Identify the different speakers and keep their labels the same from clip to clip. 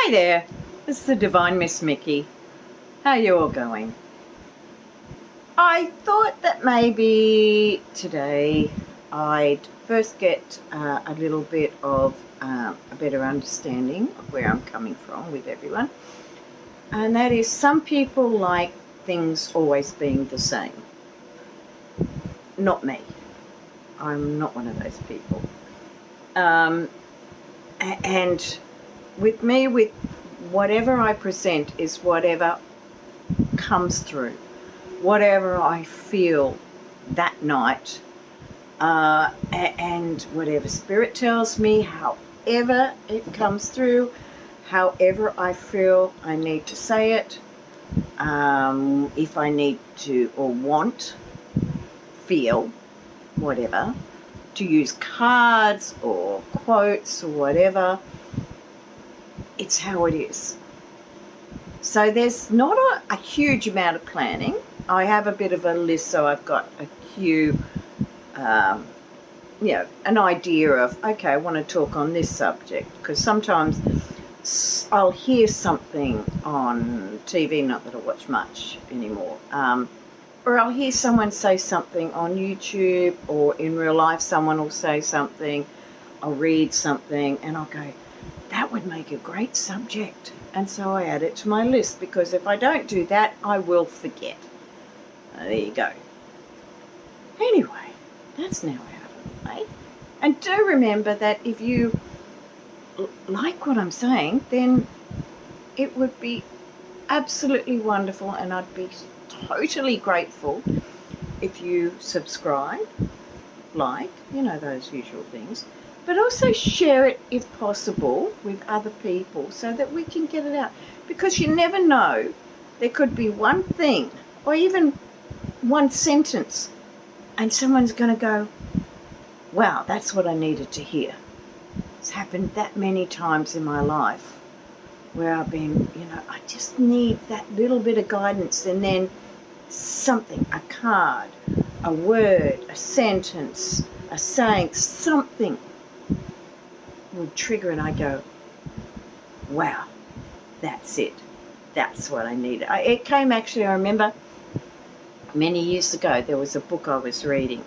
Speaker 1: Hi there, this is the Divine Miss Mikki. How are you all going? I thought that maybe today I'd first get a little bit of a better understanding of where I'm coming from with everyone. And that is, some people like things always being the same. Not me. I'm not one of those people. And with me, with whatever I present is whatever comes through, whatever I feel that night, and whatever Spirit tells me, however it comes through, however I feel I need to say it, if I need to or want, feel, whatever, to use cards or quotes or whatever, it's how it is. So there's not a huge amount of planning. I have a bit of a list, so I've got a few, an idea of, okay, I want to talk on this subject, because sometimes I'll hear something on TV, not that I watch much anymore, or I'll hear someone say something on YouTube, or in real life someone will say something, I'll read something, and I'll go, that would make a great subject. And so I add it to my list, because if I don't do that, I will forget. There you go. Anyway, that's now out of the way. And do remember that if you like what I'm saying, then it would be absolutely wonderful, and I'd be totally grateful if you subscribe, like, those usual things. But also share it, if possible, with other people so that we can get it out. Because you never know, there could be one thing or even one sentence and someone's going to go, wow, that's what I needed to hear. It's happened that many times in my life where I've been, I just need that little bit of guidance, and then something, a card, a word, a sentence, a saying, something will trigger, and I go, wow, that's it. That's what I needed. It came, actually, I remember many years ago, there was a book I was reading.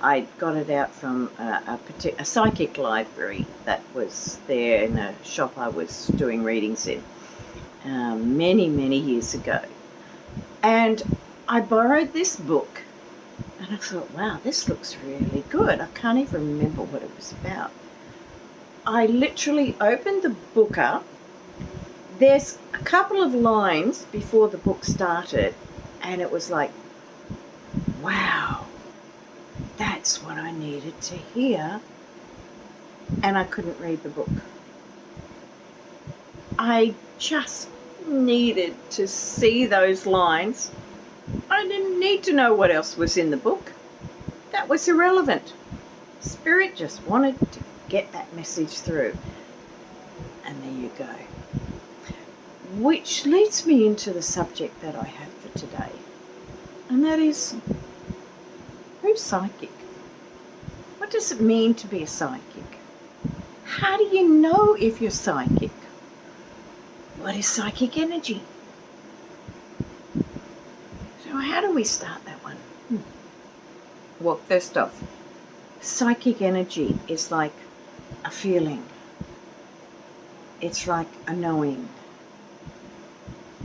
Speaker 1: I got it out from a psychic library that was there in a shop I was doing readings in many, many years ago. And I borrowed this book, and I thought, wow, this looks really good. I can't even remember what it was about. I literally opened the book up. There's a couple of lines before the book started, and it was like, wow, that's what I needed to hear. And I couldn't read the book. I just needed to see those lines. I didn't need to know what else was in the book. That was irrelevant. Spirit just wanted to get that message through. And there you go. Which leads me into the subject that I have for today. And that is, who's psychic? What does it mean to be a psychic? How do you know if you're psychic? What is psychic energy? So how do we start that one? Well, first off, psychic energy is like a feeling. It's like a knowing.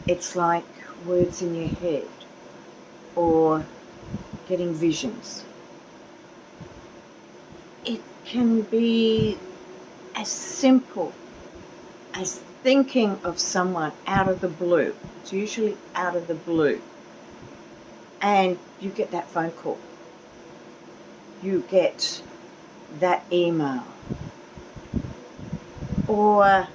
Speaker 1: It's like words in your head or getting visions. It can be as simple as thinking of someone out of the blue. It's usually out of the blue. And you get that phone call. You get that email. Or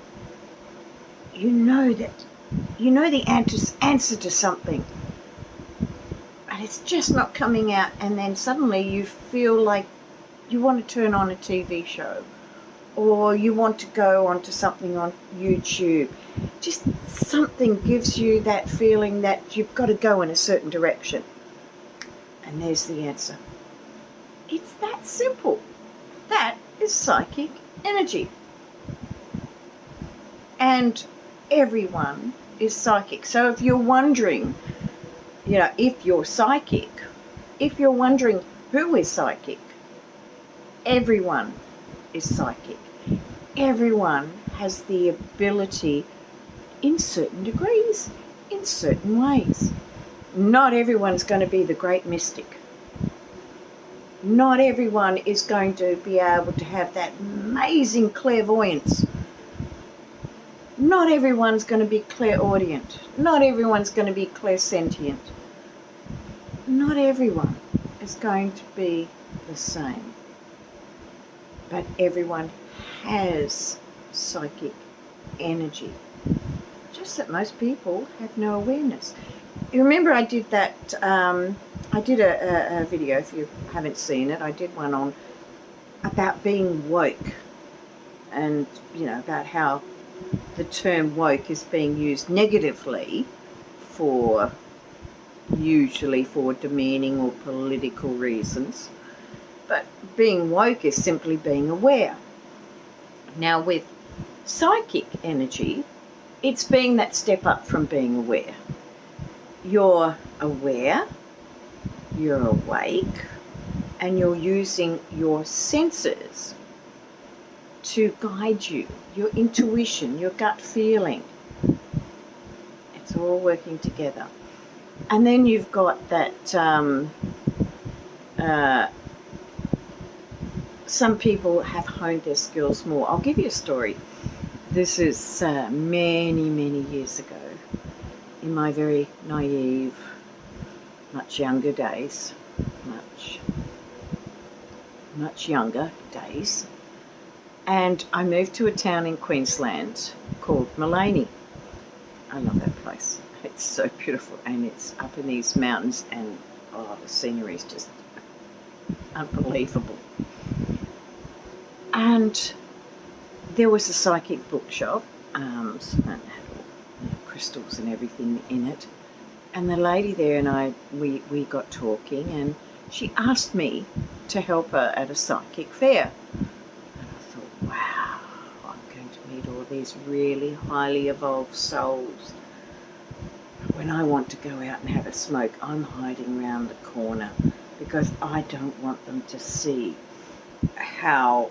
Speaker 1: you know the answer to something, and it's just not coming out, and then suddenly you feel like you want to turn on a TV show, or you want to go onto something on YouTube. Just something gives you that feeling that you've got to go in a certain direction. And there's the answer. It's that simple. That is psychic energy. And everyone is psychic. So if you're wondering, if you're psychic, if you're wondering who is psychic, everyone is psychic. Everyone has the ability in certain degrees, in certain ways. Not everyone's going to be the great mystic. Not everyone is going to be able to have that amazing clairvoyance. Not everyone's going to be clairaudient. Not everyone's going to be clairsentient. Not everyone is going to be the same. But everyone has psychic energy. Just that most people have no awareness. You remember I did that, I did a video, if you haven't seen it, I did one on about being woke, and about how the term woke is being used negatively usually for demeaning or political reasons. But being woke is simply being aware. Now with psychic energy, it's being that step up from being aware. You're aware, you're awake, and you're using your senses to guide you, your intuition, your gut feeling. It's all working together. And then you've got that, some people have honed their skills more. I'll give you a story. This is many, many years ago, in my very naive, much younger days, much younger days. And I moved to a town in Queensland called Mullaney. I love that place. It's so beautiful, and it's up in these mountains, and the scenery is just unbelievable. And there was a psychic bookshop, and it had all crystals and everything in it. And the lady there and we got talking, and she asked me to help her at a psychic fair. And I thought, wow, I'm going to meet all these really highly evolved souls. When I want to go out and have a smoke, I'm hiding around the corner because I don't want them to see how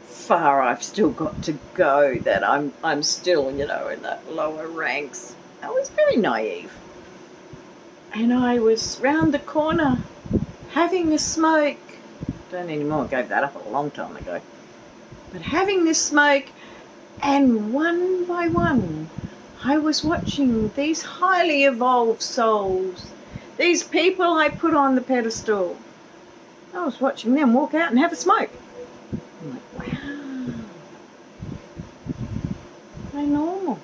Speaker 1: far I've still got to go, that I'm still, in the lower ranks. I was very naive. And I was round the corner having a smoke. Don't anymore, gave that up a long time ago. But having this smoke, and one by one, I was watching these highly evolved souls, these people I put on the pedestal. I was watching them walk out and have a smoke. I'm like, wow, they're normal.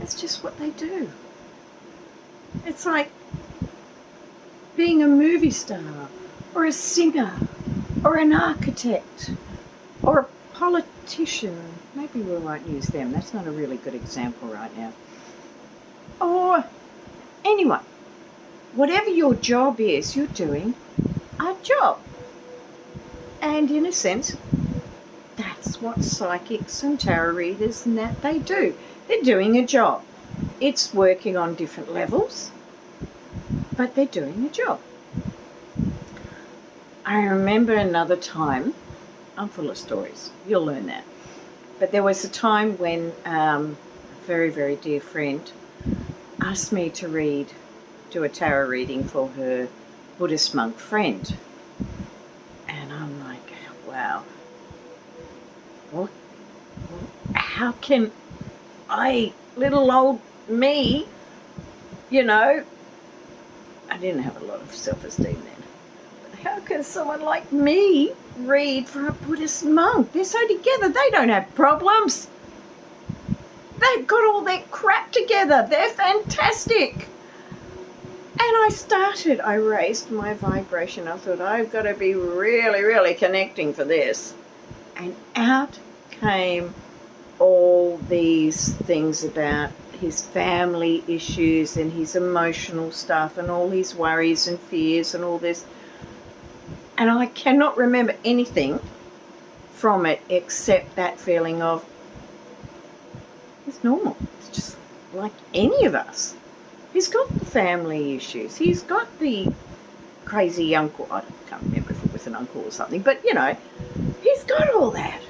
Speaker 1: It's just what they do. It's like being a movie star, or a singer, or an architect, or a politician. Maybe we won't use them. That's not a really good example right now. Or anyone. Whatever your job is, you're doing a job. And in a sense, that's what psychics and tarot readers and that they do. They're doing a job. It's working on different levels, but they're doing a job. I remember another time, I'm full of stories, you'll learn that. But there was a time when a very, very dear friend asked me to do a tarot reading for her Buddhist monk friend. And I'm like, wow, how can little old me, I didn't have a lot of self-esteem then. But how can someone like me read for a Buddhist monk? They're so together, they don't have problems. They've got all their crap together. They're fantastic. And I raised my vibration. I thought, I've got to be really, really connecting for this. And out came all these things about his family issues and his emotional stuff and all his worries and fears and all this. And I cannot remember anything from it except that feeling of, normal. It's just like any of us. He's got the family issues. He's got the crazy uncle. I can't remember if it was an uncle or something, but he's got all that.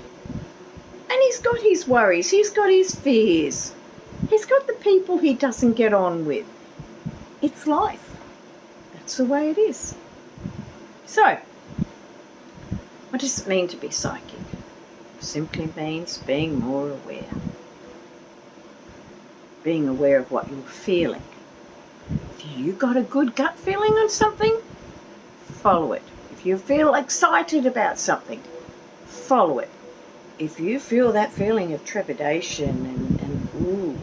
Speaker 1: And he's got his worries. He's got his fears. He's got the people he doesn't get on with. It's life. That's the way it is. So, what does it mean to be psychic? Simply means being more aware. Being aware of what you're feeling. If you got a good gut feeling on something, follow it. If you feel excited about something, follow it. If you feel that feeling of trepidation and ooh,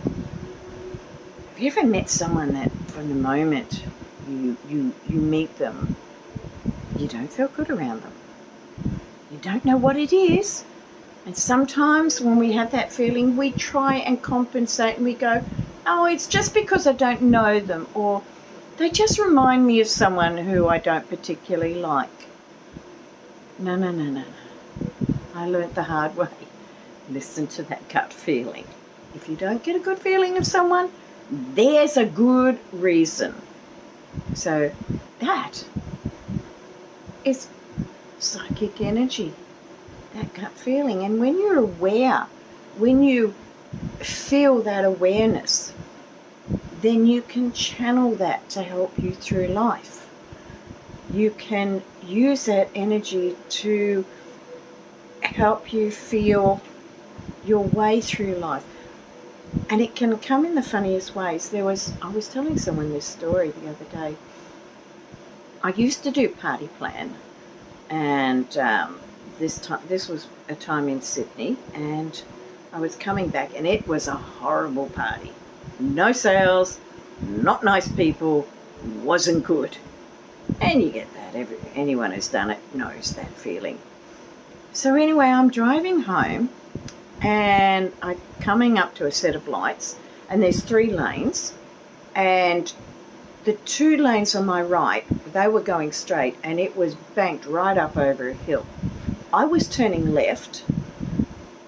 Speaker 1: have you ever met someone that from the moment you meet them, you don't feel good around them? You don't know what it is. And sometimes when we have that feeling, we try and compensate and we go, oh, it's just because I don't know them, or they just remind me of someone who I don't particularly like. No. I learnt the hard way. Listen to that gut feeling. If you don't get a good feeling of someone, there's a good reason. So that is psychic energy, that gut feeling. And when you're aware, when you feel that awareness, then you can channel that to help you through life. You can use that energy to help you feel your way through life. And it can come in the funniest ways. I was telling someone this story the other day. I used to do party plan, and this was a time in Sydney, and I was coming back, and it was a horrible party. No sales, not nice people, wasn't good. And you get that. Anyone who's done it knows that feeling. So anyway, I'm driving home, and I'm coming up to a set of lights, and there's 3 lanes, and the 2 lanes on my right, they were going straight, and it was banked right up over a hill. I was turning left,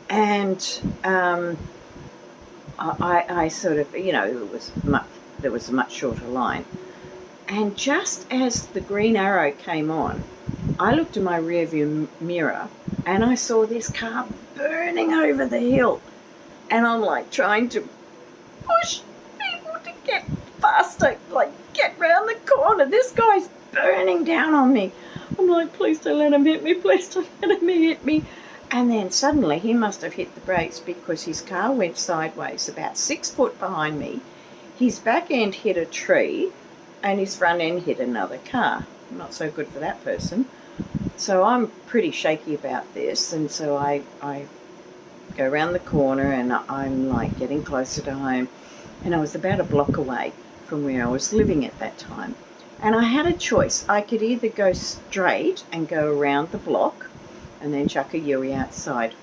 Speaker 1: and I sort of, there was a much shorter line. And just as the green arrow came on, I looked in my rearview mirror and I saw this car burning over the hill. And I'm like trying to push people to get faster, like get round the corner. This guy's burning down on me. I'm like, please don't let him hit me, please don't let him hit me. And then suddenly he must have hit the brakes because his car went sideways about 6 foot behind me. His back end hit a tree and his front end hit another car. Not so good for that person. So I'm pretty shaky about this, and so I go around the corner and I'm like getting closer to home, and I was about a block away from where I was living at that time. And I had a choice. I could either go straight and go around the block and then chuck a Yui outside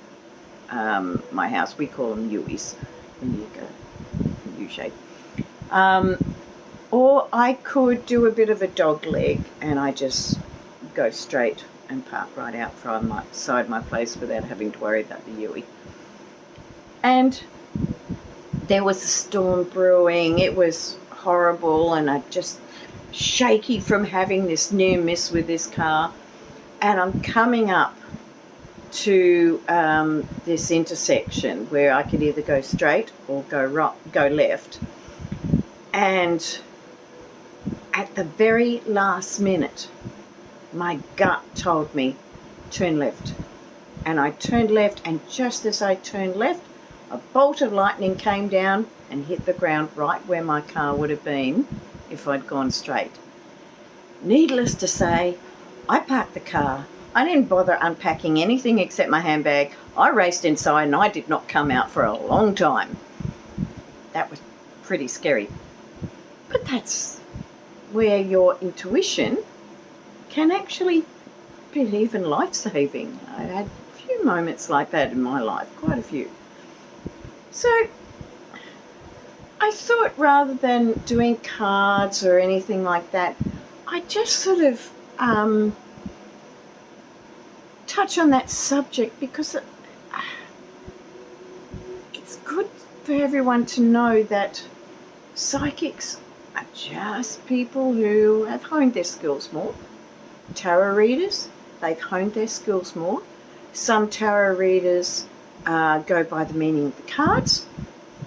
Speaker 1: my house. We call them Yuis when you go U-shape. Or I could do a bit of a dog leg and I just go straight and park right outside my place without having to worry about the Yui. And there was a storm brewing. It was horrible, and I just shaky from having this near miss with this car. And I'm coming up to this intersection where I could either go straight or go left. And at the very last minute, my gut told me, turn left. And I turned left, and just as I turned left, a bolt of lightning came down and hit the ground right where my car would have been if I'd gone straight. Needless to say, I parked the car. I didn't bother unpacking anything except my handbag. I raced inside and I did not come out for a long time. That was pretty scary. But that's where your intuition can actually be even life-saving. I had a few moments like that in my life, quite a few. So I thought rather than doing cards or anything like that, I just sort of touch on that subject because it's good for everyone to know that psychics are just people who have honed their skills more. Tarot readers, they've honed their skills more. Some tarot readers go by the meaning of the cards.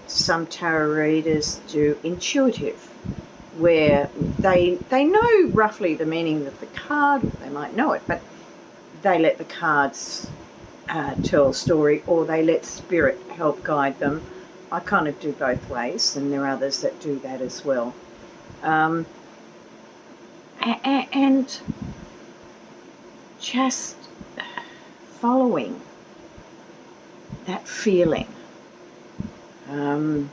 Speaker 1: Some tarot readers do intuitive, where they know roughly the meaning of the card. They might know it, but they let the cards tell a story, or they let spirit help guide them. I kind of do both ways, and there are others that do that as well. And just following that feeling. And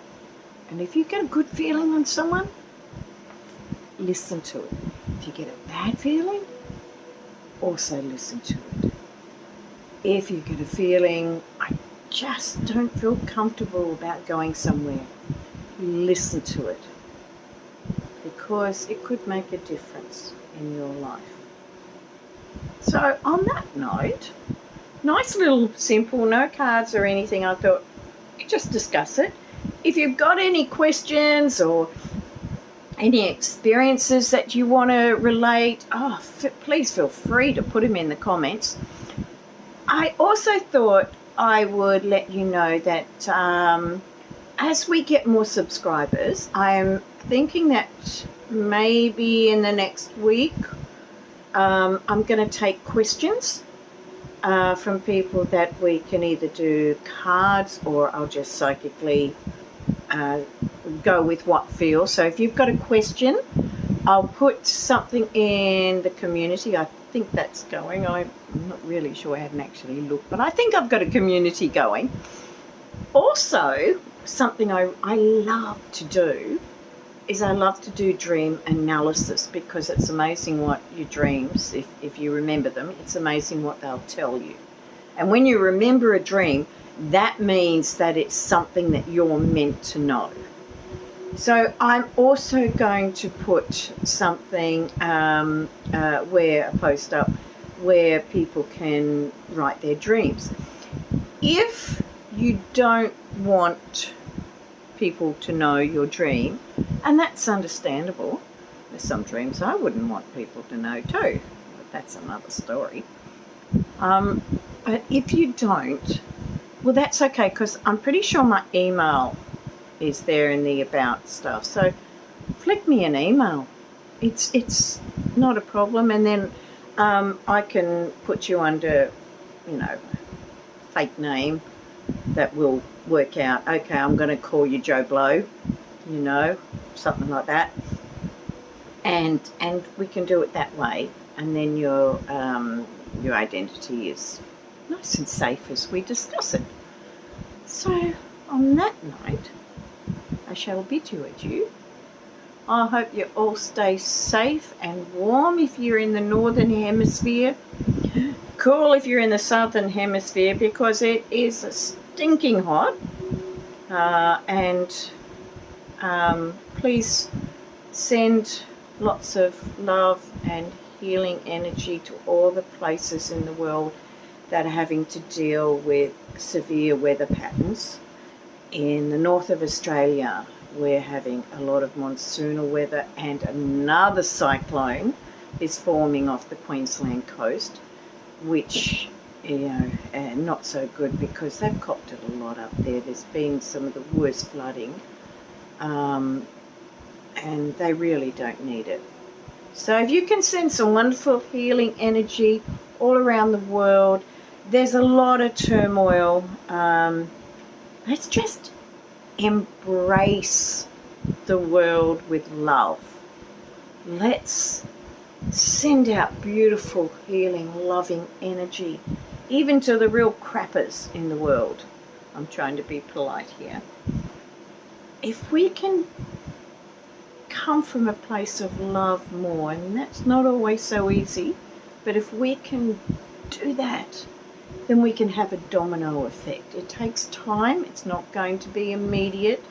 Speaker 1: if you get a good feeling on someone, listen to it. If you get a bad feeling, also listen to it. If you get a feeling, I just don't feel comfortable about going somewhere, listen to it, because it could make a difference in your life. So on that note, nice little simple, no cards or anything, I thought just discuss it. If you've got any questions or any experiences that you want to relate, please feel free to put them in the comments. I also thought I would let you know that as we get more subscribers, I am thinking that maybe in the next week I'm going to take questions from people that we can either do cards, or I'll just psychically go with what feels. So if you've got a question, I'll put something in the community. I think that's going. I'm not really sure. I haven't actually looked, but I think I've got a community going. Also, something I love to do is I love to do dream analysis, because it's amazing what your dreams, if you remember them, it's amazing what they'll tell you. And when you remember a dream, that means that it's something that you're meant to know. So I'm also going to put something where a post up where people can write their dreams. If you don't want people to know your dream, and that's understandable, there's some dreams I wouldn't want people to know too, but that's another story. But if you don't, well, that's okay, because I'm pretty sure my email is there in the about stuff. So flick me an email. It's not a problem, and then I can put you under, fake name that will work out. Okay, I'm going to call you Joe Blow, something like that, and we can do it that way, and then your identity is nice and safe as we discuss it. So on that note, I shall bid you adieu. I hope you all stay safe and warm if you're in the northern hemisphere. Cool if you're in the southern hemisphere, because it is stinking hot. And please send lots of love and healing energy to all the places in the world that are having to deal with severe weather patterns. In the north of Australia, we're having a lot of monsoonal weather, and another cyclone is forming off the Queensland coast, which, not so good, because they've copped it a lot up there. There's been some of the worst flooding, and they really don't need it. So if you can send some wonderful healing energy all around the world, there's a lot of turmoil. Let's just embrace the world with love. Let's send out beautiful, healing, loving energy, even to the real crappers in the world. I'm trying to be polite here. If we can come from a place of love more, and that's not always so easy, but if we can do that, then we can have a domino effect. It takes time. It's not going to be immediate.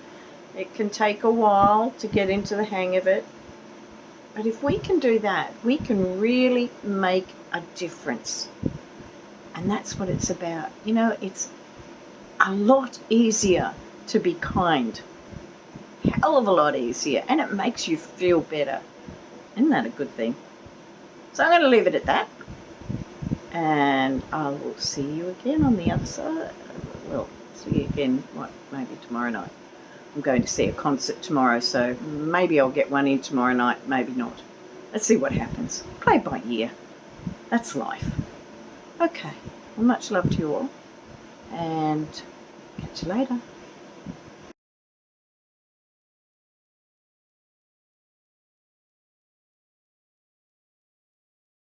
Speaker 1: It can take a while to get into the hang of it. But if we can do that, we can really make a difference. And that's what it's about. It's a lot easier to be kind. Hell of a lot easier, and it makes you feel better. Isn't that a good thing? So I'm going to leave it at that, and I will see you again on the other side. Well, see you again, maybe tomorrow night. I'm going to see a concert tomorrow, so maybe I'll get one in tomorrow night, maybe not. Let's see what happens. Play by ear. That's life. Okay, well, much love to you all, and catch you later.